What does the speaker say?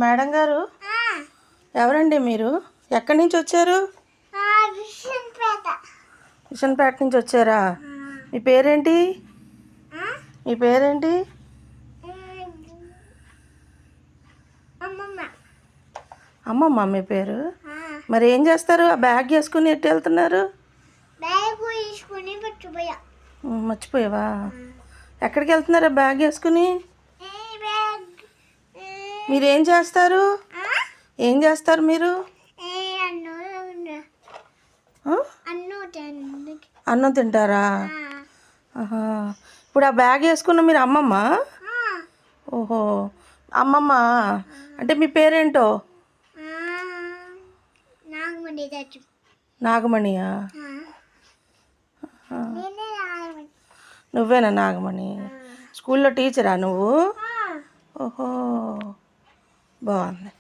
Madam గారు, ఎవరండి మీరు? ఎక్కడి నుంచి వచ్చారు? విషన్పేట నుంచి వచ్చారా? మీ పేరేంటి? మీ పేరేంటి? అమ్మమ్మ మీ పేరు? మరి ఏం చేస్తారు? ఆ బ్యాగ్ వేసుకుని ఎట్టు వెళ్తున్నారు? మర్చిపోయావా? ఎక్కడికి వెళ్తున్నారు ఆ బ్యాగ్ వేసుకుని? మీరేం చేస్తారు? ఏం చేస్తారు మీరు? అన్నం తింటారా? ఇప్పుడు ఆ బ్యాగ్ వేసుకున్న మీరు అమ్మమ్మ? ఓహో, అమ్మమ్మ అంటే మీ పేరేంటో? నాగమణియా? నువ్వేనా నాగమణి? స్కూల్లో టీచరా నువ్వు? ఓహో, బాగుంది.